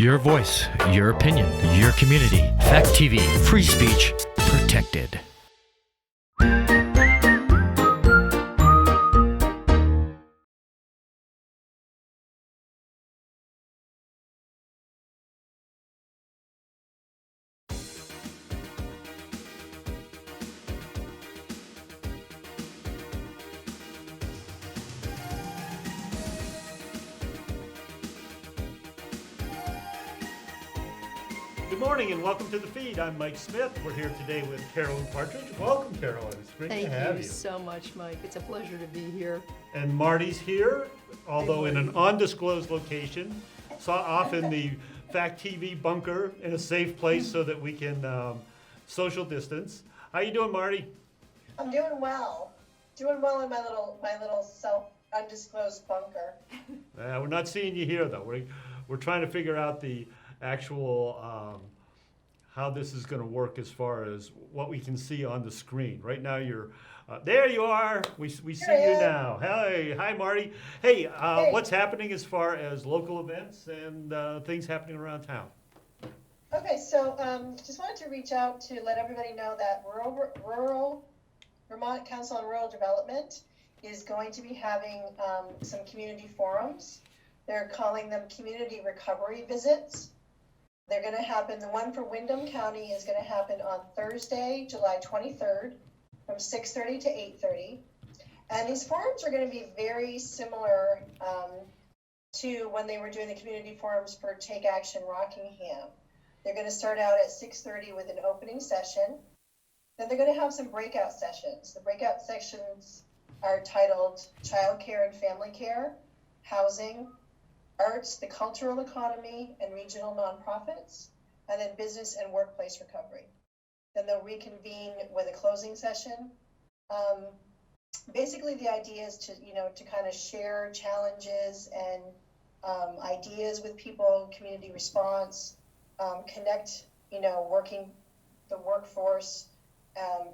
Your voice, your opinion, your community. Fact TV, free speech protected. Good morning and welcome to the feed. I'm Mike Smith. We're here today with Carolyn Partridge. Welcome, Carolyn. It's great to have you. Thank you so much, Mike. It's a pleasure to be here. And Marty's here, although in an undisclosed location, off in the Fact TV bunker in a safe place so that we can social distance. How you doing, Marty? I'm doing well. Doing well in my little self undisclosed bunker. We're not seeing you here though. We're trying to figure out the actual how this is going to work as far as what we can see on the screen. Right now you're there you are. We see you now. Hi Marty. Hey, what's happening as far as local events and things happening around town? Okay, so just wanted to reach out to let everybody know that rural Vermont Council on Rural Development is going to be having some community forums. They're calling them community recovery visits. They're going to happen, the one for Windham County is going to happen on Thursday, July 23rd from 6:30 to 8:30. And these forums are going to be very similar to when they were doing the community forums for Take Action Rockingham. They're going to start out at 6:30 with an opening session. Then they're going to have some breakout sessions. The breakout sessions are titled Child Care and Family Care, Housing, Arts, the Cultural Economy, and Regional Nonprofits, and then Business and Workplace Recovery. Then they'll reconvene with a closing session. Basically, the idea is to kind of share challenges and ideas with people, community response, connect, working the workforce,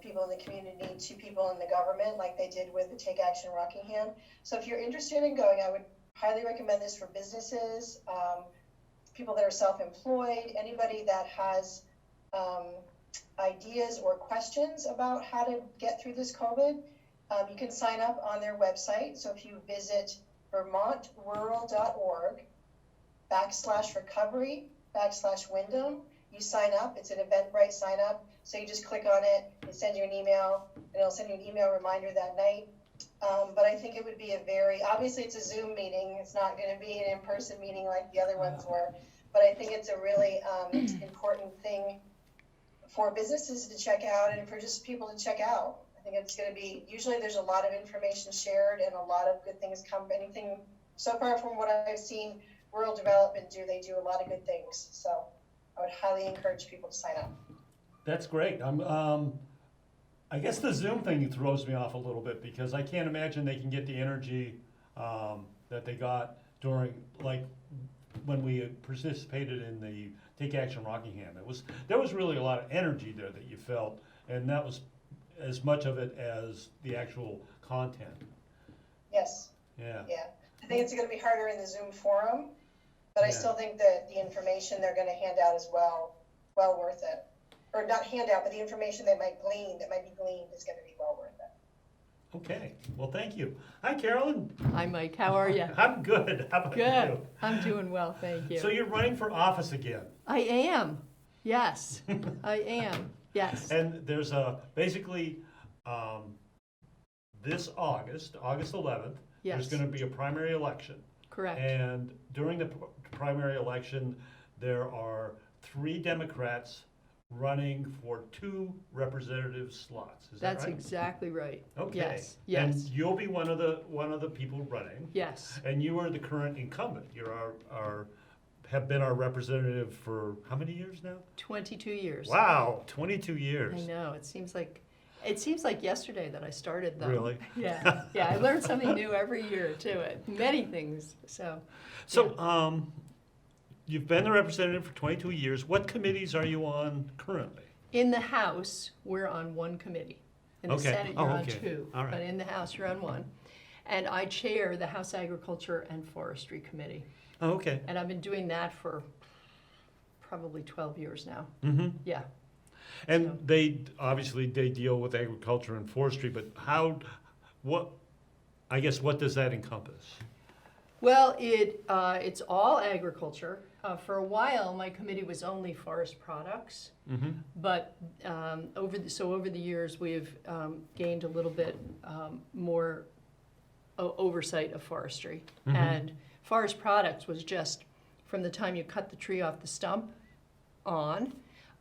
people in the community to people in the government, like they did with the Take Action Rockingham. So if you're interested in going, I would highly recommend this for businesses, people that are self-employed, anybody that has ideas or questions about how to get through this COVID. You can sign up on their website. So if you visit vermontrural.org/recovery/Windham, you sign up. It's an Eventbrite sign up. So you just click on it, it sends you an email, and it'll send you an email reminder that night. But I think it would be obviously it's a Zoom meeting. It's not going to be an in-person meeting like the other ones were. But I think it's a really important thing for businesses to check out and for just people to check out. I think it's going to be, usually there's a lot of information shared and a lot of good things come. Anything, so far from what I've seen, rural development they do a lot of good things. So I would highly encourage people to sign up. That's great. I guess the Zoom thing throws me off a little bit because I can't imagine they can get the energy that they got during, like, when we participated in the Take Action Rockingham. There was really a lot of energy there that you felt, and that was as much of it as the actual content. Yes. Yeah. Yeah. I think it's going to be harder in the Zoom forum, but I still think that the information they're going to hand out is well worth it. Or not hand out, but the information that might be gleaned is going to be well worth it. Okay. Well, thank you. Hi, Carolyn. Hi, Mike. How are you? I'm good. How about Good. you? I'm doing well, thank you. So you're running for office again. I am. Yes. I am. Yes. And there's basically this August 11th, Yes. there's going to be a primary election. Correct. And during the primary election, there are 3 Democrats running for 2 representative slots. Is that right? That's exactly right. Okay. Yes. And Yes. you'll be one of the people running. Yes. And you are the current incumbent. You're have been our representative for how many years now? 22 years. Wow, 22 years. I know. It seems like yesterday that I started them. Really? Yeah. Yeah. I learn something new every year too. Many things. So. You've been the representative for 22 years. What committees are you on currently? In the House, we're on one committee. In the Okay. Senate, you're on Okay. 2. All right. But in the House, you're on 1. And I chair the House Agriculture and Forestry Committee. Oh, okay. And I've been doing that for probably 12 years now. Mm-hmm. Yeah. And So- they deal with agriculture and forestry, but what does that encompass? Well, it's all agriculture. For a while, my committee was only forest products, Mm-hmm. but over the years, we've gained a little bit more oversight of forestry. Mhm. And forest products was just from the time you cut the tree off the stump on,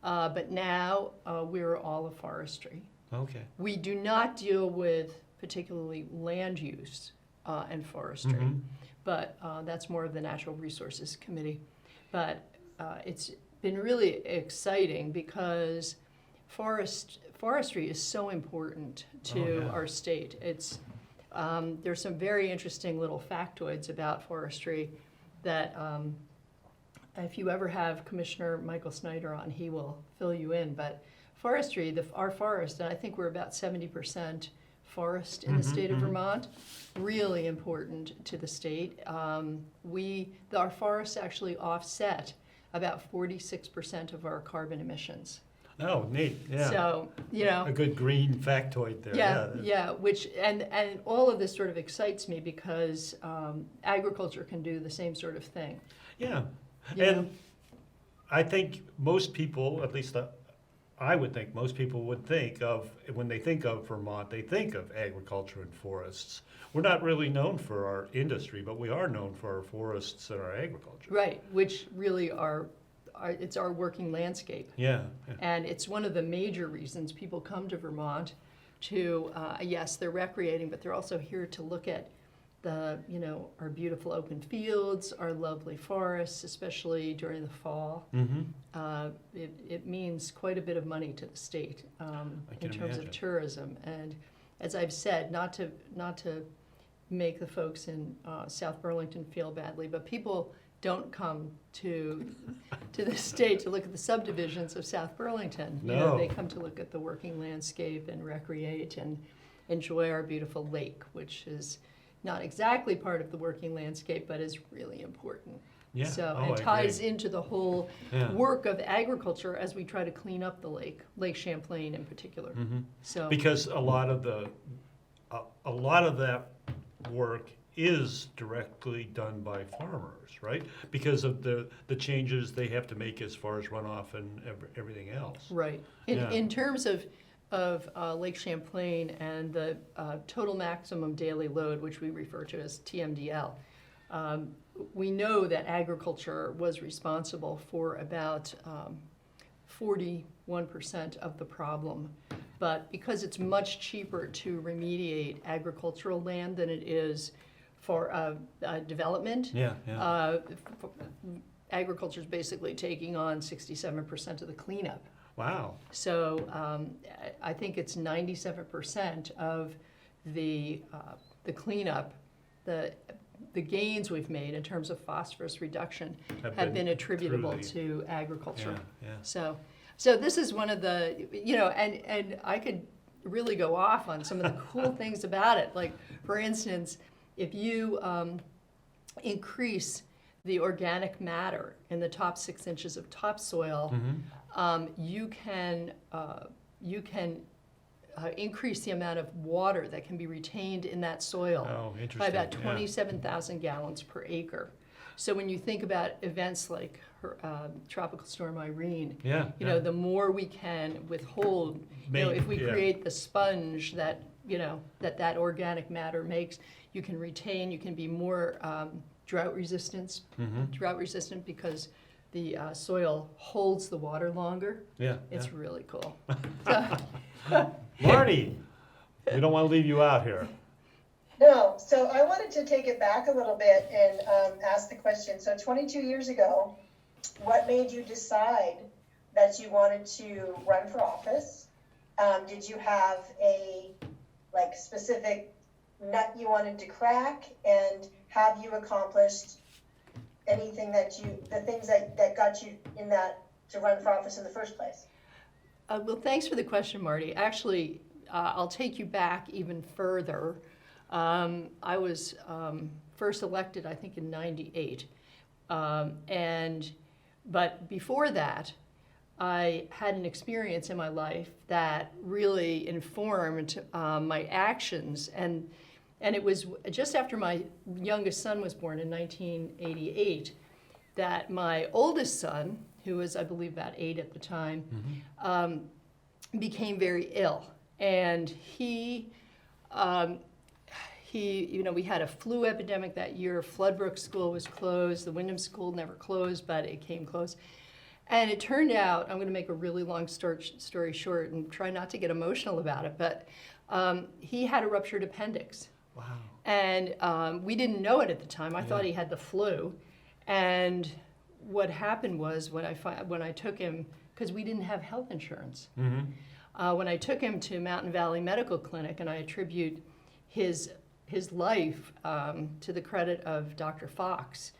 but now we're all of forestry. Okay. We do not deal with particularly land use and forestry, Mhm. but that's more of the Natural Resources Committee. But it's been really exciting because forestry is so important to Oh, yeah. our state. There's some very interesting little factoids about forestry that if you ever have Commissioner Michael Snyder on, he will fill you in. But forestry, our forest, and I think we're about 70% forest in the state of Vermont, really important to the state. Our forests actually offset about 46% of our carbon emissions. Oh, neat. Yeah. So, you know. A good green factoid there. Yeah, which, and all of this sort of excites me because agriculture can do the same sort of thing. Yeah. You And know? I think most people, at least I would think most people would think of, when they think of Vermont, they think of agriculture and forests. We're not really known for our industry, but we are known for our forests and our agriculture. Right, which really it's our working landscape. Yeah. Yeah. And it's one of the major reasons people come to Vermont to, yes, they're recreating, but they're also here to look at our beautiful open fields, our lovely forests, especially during the fall. Mm-hmm. It means quite a bit of money to the state in terms imagine. of tourism. And as I've said, not to make the folks in South Burlington feel badly, but people don't come to the state to look at the subdivisions of South Burlington. No. They come to look at the working landscape and recreate and enjoy our beautiful lake, which is not exactly part of the working landscape, but is really important. Yeah. So Oh, it I ties agree. into the whole Yeah. work of agriculture as we try to clean up the Lake Champlain in particular. Mm-hmm. So Because a lot of that work is directly done by farmers, right? Because of the changes they have to make as far as runoff and everything else. right. Yeah. In terms of Lake Champlain and the total maximum daily load, which we refer to as TMDL, we know that agriculture was responsible for about 41% of the problem. But because it's much cheaper to remediate agricultural land than it is for development, agriculture is basically taking on 67% of the cleanup. Wow. So I think it's 97% of the cleanup, the gains we've made in terms of phosphorus reduction have been attributable to agriculture. Yeah. So this is one of the, and I could really go off on some of the cool things about it. Like, for instance, if you increase the organic matter in the top 6 inches of topsoil, you can increase the amount of water that can be retained in that soil Oh, interesting. by about Yeah. 27,000 gallons per acre. So when you think about events like Tropical Storm Irene, the more we can withhold, if we create the sponge that that organic matter makes, you can retain, you can be more drought resistant because the soil holds the water longer. Yeah. It's really cool. Marty, we don't want to leave you out here. No, so I wanted to take it back a little bit and ask the question. So 22 years ago, what made you decide that you wanted to run for office? Did you have a specific nut you wanted to crack? And have you accomplished anything the things that got you in that to run for office in the first place? Well, thanks for the question, Marty. Actually, I'll take you back even further. I was first elected, I think, in '98. And But before that, I had an experience in my life that really informed my actions, and it was just after my youngest son was born in 1988 that my oldest son, who was I believe about 8 at the time, became very ill, and he, we had a flu epidemic that year. Floodbrook School was closed. The Wyndham School never closed, but it came close. And it turned out, I'm going to make a really long story short and try not to get emotional about it, but he had a ruptured appendix. Wow. And we didn't know it at the time. I thought he had the flu. And what happened was when I took him, because we didn't have health insurance, when I took him to Mountain Valley Medical Clinic, and I attribute his life to the credit of Dr. Fox,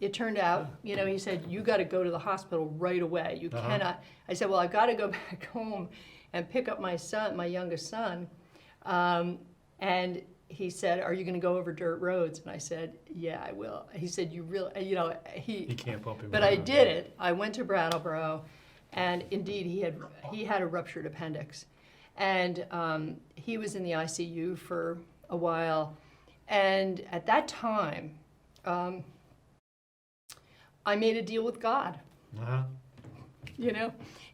it turned out, he said, you got to go to the hospital right away. You cannot. I said, well, I've got to go back home and pick up my son, my youngest son. And he said, are you going to go over dirt roads? And I said, yeah, I will. He said, you really, He can't bump him. But I did it. I went to Brattleboro, and indeed he had a ruptured appendix. And he was in the ICU for a while. And at that time, I made a deal with God.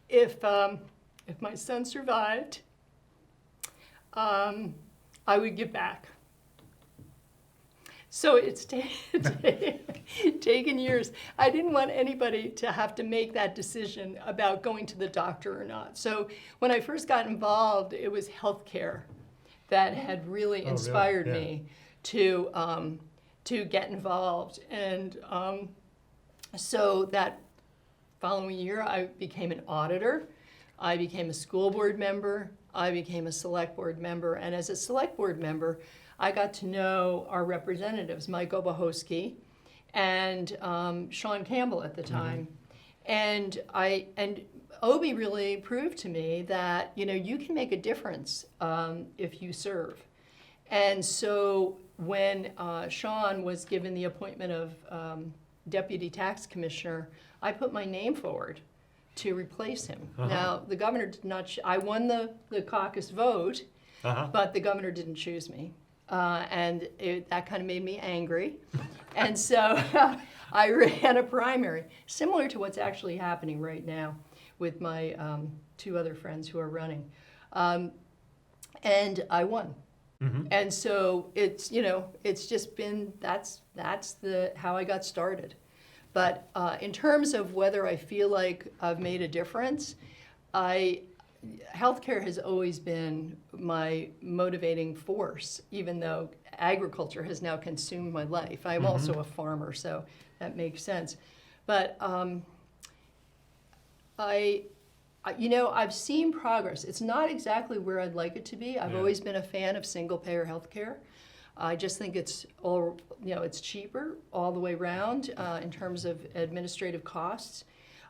If my son survived, I would give back. So it's taken years. I didn't want anybody to have to make that decision about going to the doctor or not. So when I first got involved, it was healthcare that had really inspired me to get involved. And so that following year, I became an auditor. I became a school board member. I became a select board member. And as a select board member, I got to know our representatives, Mike Obahoski and Sean Campbell at the time. And Obi really proved to me that, you can make a difference if you serve. And so when Sean was given the appointment of Deputy Tax Commissioner, I put my name forward to replace him. Now, the governor did not, I won the caucus vote, but the governor didn't choose me. And that kind of made me angry. And so I ran a primary, similar to what's actually happening right now with my 2 other friends who are running. And I won. And so it's, it's just been, that's how I got started. But in terms of whether I feel like I've made a difference, healthcare has always been my motivating force, even though agriculture has now consumed my life. I'm also a farmer, so that makes sense. But I've seen progress. It's not exactly where I'd like it to be. I've always been a fan of single-payer healthcare. I just think it's it's cheaper all the way around in terms of administrative costs.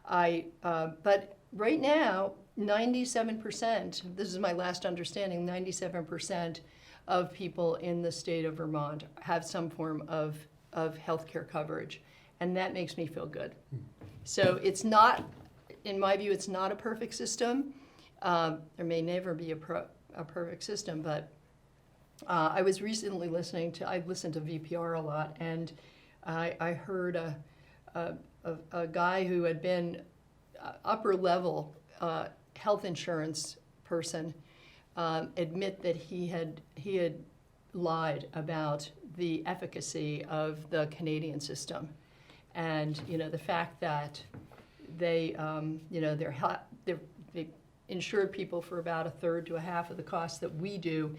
But right now, 97%, this is my last understanding, 97% of people in the state of Vermont have some form of healthcare coverage, and that makes me feel good. So it's not, in my view, it's not a perfect system. There may never be a perfect system, but I was recently I listened to VPR a lot, and I heard a guy who had been upper level health insurance person admit that he had lied about the efficacy of the Canadian system, and the fact that they insured people for about a third to a half of the cost that we do,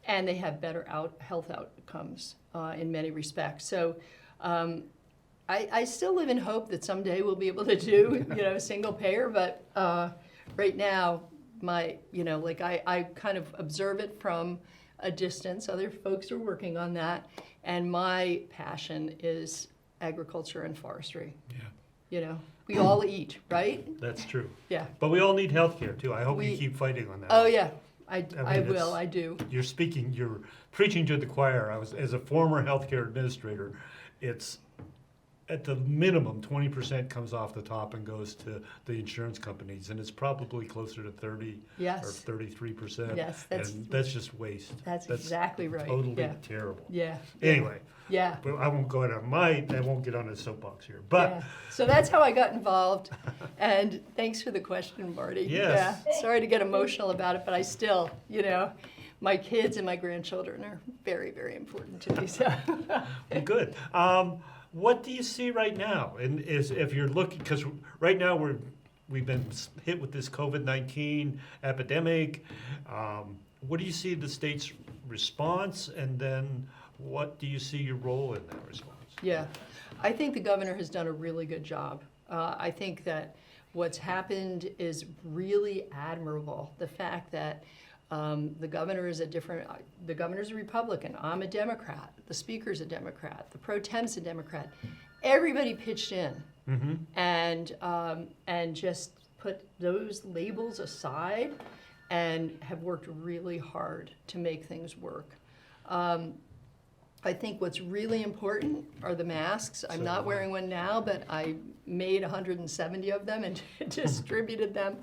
and they have better health outcomes in many respects. So I still live in hope that someday we'll be able to do single payer, but right now I kind of observe it from a distance. Other folks are working on that, and my passion is agriculture and forestry. We all eat, right? That's true. Yeah. But we all need health care too. I hope you keep fighting on that. Oh yeah, I do. You're preaching to the choir. As a former healthcare administrator, it's at the minimum, 20% comes off the top and goes to the insurance companies, and it's probably closer to 30 Yes. or 33%. Yes, and that's just waste. That's exactly right. Totally Yeah. terrible. Yeah. Anyway, Yeah. but I won't go into I won't get on a soapbox here. But Yeah. So that's how I got involved. And thanks for the question, Marty. Yes. Yeah. Sorry to get emotional about it, but I still, my kids and my grandchildren are very, very important to me. So. well, good. What do you see right now? And if you're looking, because right now we've been hit with this COVID-19 epidemic. What do you see the state's response, and then what do you see your role in that response? Yeah, I think the governor has done a really good job. I think that what's happened is really admirable. The fact that the governor is the governor's a Republican, I'm a Democrat, the speaker's a Democrat, the pro tem's a Democrat. Everybody pitched in and just put those labels aside and have worked really hard to make things work. I think what's really important are the masks. I'm not wearing one now, but I made 170 of them and distributed them.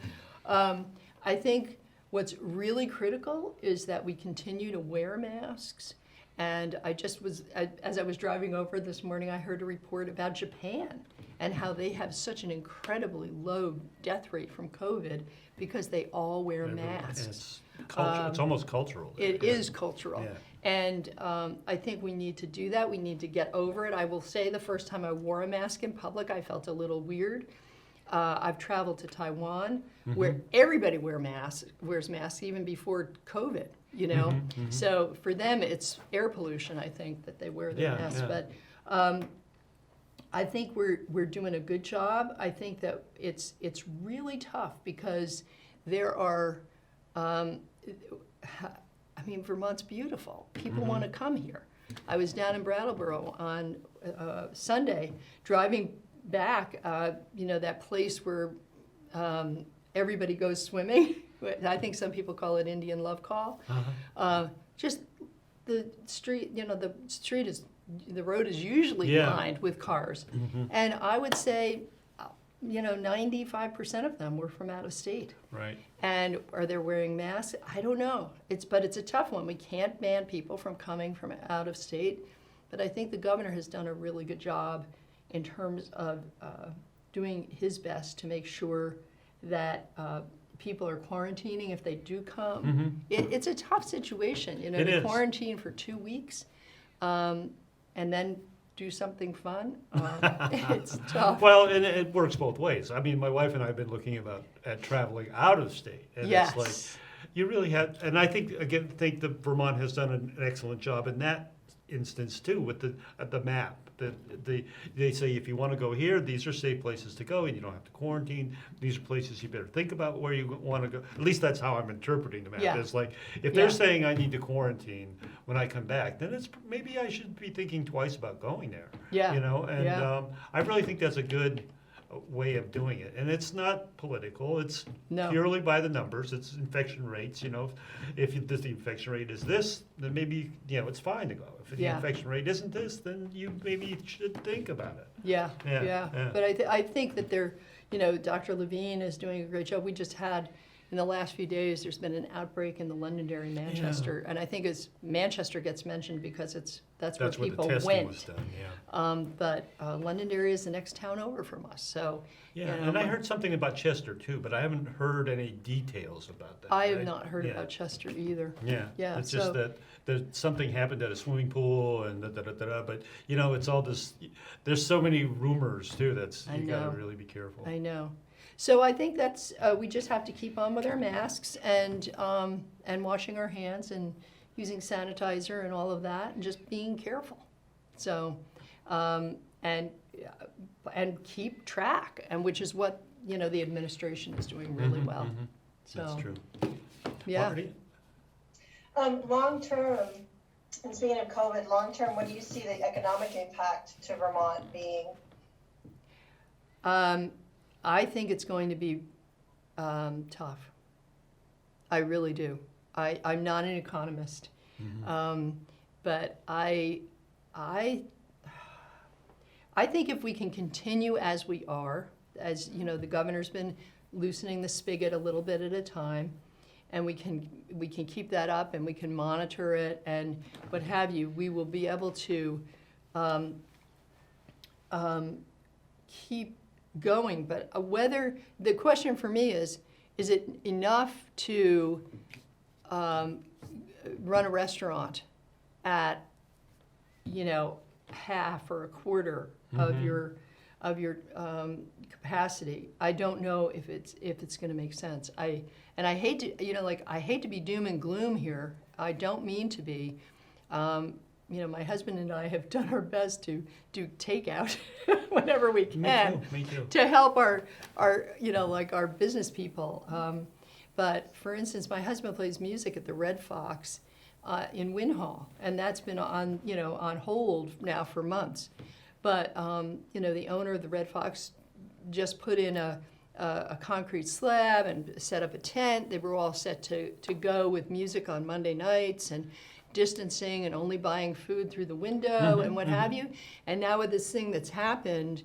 I think what's really critical is that we continue to wear masks. And as I was driving over this morning, I heard a report about Japan and how they have such an incredibly low death rate from COVID because they all wear masks. It's almost cultural. It is cultural. Yeah. And I think we need to do that. We need to get over it. I will say the first time I wore a mask in public, I felt a little weird. I've traveled to Taiwan where everybody wears masks even before COVID, So for them, it's air pollution, I think, that they wear the masks. Yeah. But I think we're doing a good job. I think that it's really tough because there are, Vermont's beautiful. People want to come here. I was down in Brattleboro on Sunday driving back, that place where everybody goes swimming. I think some people call it Indian Love Call. Just the street, the road is usually lined with cars. And I would say, 95% of them were from out of state. Right. And are they wearing masks? I don't know. But it's a tough one. We can't ban people from coming from out of state. But I think the governor has done a really good job in terms of doing his best to make sure that people are quarantining if they do come. It's a tough situation, to quarantine for 2 weeks and then do something fun. It's tough. Well, and it works both ways. I mean, my wife and I have been looking at traveling out of state. And it's like, you really have, and I think that Vermont has done an excellent job in that instance too, with the map. They say if you want to go here, these are safe places to go, and you don't have to quarantine. These are places you better think about where you want to go. At least that's how I'm interpreting the map. Yeah. It's like if they're saying I need to quarantine when I come back, then it's maybe I should be thinking twice about going there. Yeah. And I really think that's a good way of doing it, and it's not political. It's purely by the numbers. It's infection rates. If the infection rate is this, then maybe it's fine to go. If the infection rate isn't this, then you maybe should think about it. Yeah. But I think that Dr. Levine is doing a great job. We just had, in the last few days, there's been an outbreak in the Londonderry, Manchester, and I think Manchester gets mentioned because that's where people the testing went. Was done, But Londonderry is the next town over from us, so. And I heard something about Chester too, but I haven't heard any details about that. I have not heard about Chester either. Yeah. It's just that something happened at a swimming pool and but it's all this. There's so many rumors too. You got to really be careful. I know. So I think that's we just have to keep on with our masks and washing our hands and using sanitizer and all of that and just being careful. So and keep track, and which is what the administration is doing really well. So that's true. Yeah. Marty? Long term, and speaking of COVID, long term, what do you see the economic impact to Vermont being? I think it's going to be tough. I really do. I'm not an economist, but I I think if we can continue as we are, as you know, the governor's been loosening the spigot a little bit at a time, and we can keep that up and we can monitor it and what have you, we will be able to keep going. But whether, the question for me is it enough to run a restaurant at, you know, half or a quarter of your capacity? I don't know if it's going to make sense. I hate to, you know, like, I hate to be doom and gloom here. I don't mean to be. You know, my husband and I have done our best to do takeout whenever we can. Me too. To help our you know, like, our business people. But for instance, my husband plays music at the Red Fox in Winhall, and that's been on, you know, on hold now for months. But you know, the owner of the Red Fox just put in a concrete slab and set up a tent. They were all set to go with music on Monday nights and distancing and only buying food through the window and what have you. And now with this thing that's happened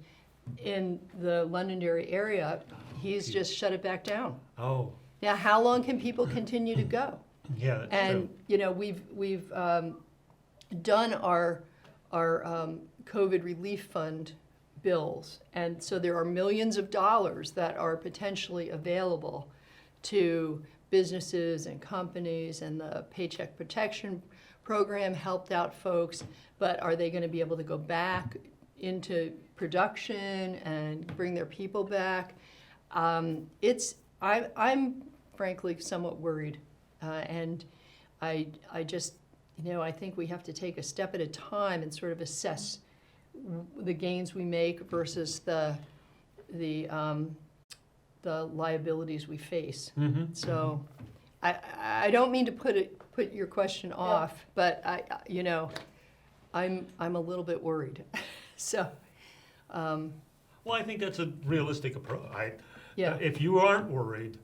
in the Londonderry area, he's just shut it back down. Oh. Now, how long can people continue to go? Yeah, that's And true. you know, we've done our COVID relief fund bills, and so there are millions of dollars that are potentially available to businesses and companies, and the Paycheck Protection Program helped out folks, but are they going to be able to go back into production and bring their people back? I'm frankly somewhat worried, and I just, you know, I think we have to take a step at a time and sort of assess the gains we make versus the liabilities we face. So I don't mean to put your question off, but you know, I'm a little bit worried. So Well, I think that's a realistic approach. Yeah. If you aren't worried,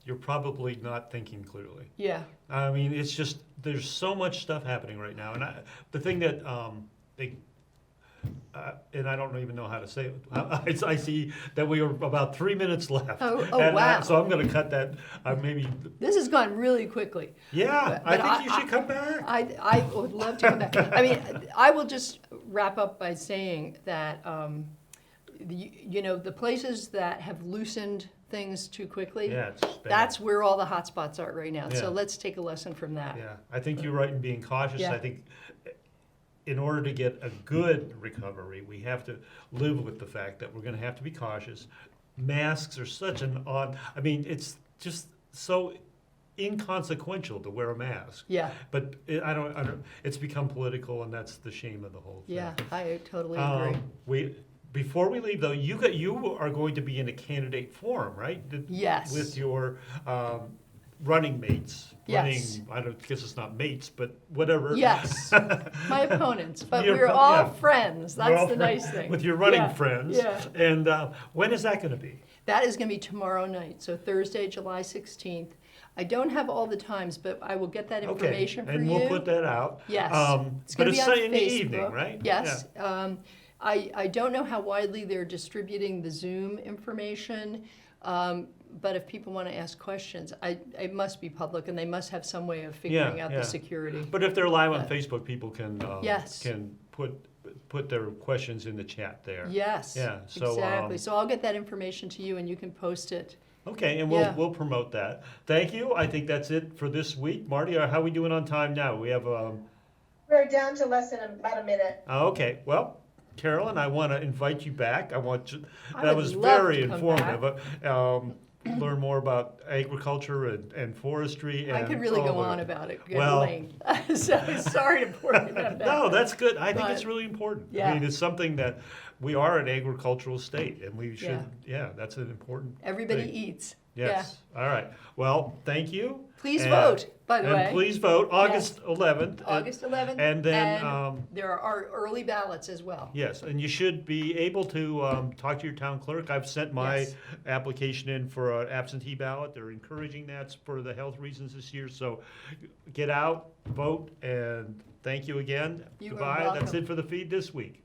you're probably not thinking clearly. yeah, I mean, it's just, there's so much stuff happening right now. And the thing that and I don't even know how to say it. I see that we are about 3 minutes left. Oh, And, wow. So I'm going to cut that. Maybe. this has gone really quickly. Yeah, But I think you should come back. I would love to come back. I mean, I will just wrap up by saying that, you know, the places that have loosened things too quickly, Yeah, it's bad. that's where all the hot spots are right now. Yeah. So let's take a lesson from that. Yeah, I think you're right in being cautious. Yeah. I think in order to get a good recovery, we have to live with the fact that we're going to have to be cautious. Masks are such an odd, I mean, it's just so inconsequential to wear a mask. Yeah, But I don't, it's become political, and that's the shame of the whole thing. yeah, I totally agree. Before we leave, though, you are going to be in a candidate forum, right? Yes. With your running mates. Yes. I guess it's not mates, but whatever. Yes, my opponents, but Your we're all yeah. friends. We're That's all the friends nice thing. with your running Yeah, friends. Yeah. And when is that going to be? That is going to be tomorrow night, so Thursday, July 16th. I don't have all the times, but I will get that information for and you. we'll put that out. Yes. It's gonna but be it's on in the Facebook. evening, right? Yes. I don't know how widely they're distributing the Zoom information, but if people want to ask questions, it must be public, and they must have some way of figuring out yeah. the security. But if they're live on Facebook, people can Yes. can put their questions in the chat there. Yes. Yeah, so, exactly. So I'll get that information to you, and you can post it. Okay, and Yeah. we'll promote that. Thank you. I think that's it for this week. Marty, how are we doing on time now? We have We're down to less than about a minute. okay. Well, Carolyn, I want to invite you back. I That would was love very to come informative. Learn more about agriculture and forestry. And I could really all go the- on about it. Good Well- length. So sorry to bore you about that. No, that's good. I think But- it's really important. Yeah. I mean, it's something that we are an agricultural state, and we should. Yeah, that's an important. Everybody thing. eats. Yes. All right. Well, thank you. Please And- vote, by the way. And please vote August 11th. August 11th. And then, there are early ballots as well. yes, and you should be able to talk to your town clerk. I've sent my Yes. application in for an absentee ballot. They're encouraging that for the health reasons this year. So get out, vote, and thank you again. You are Goodbye. That's welcome. it for the feed this week.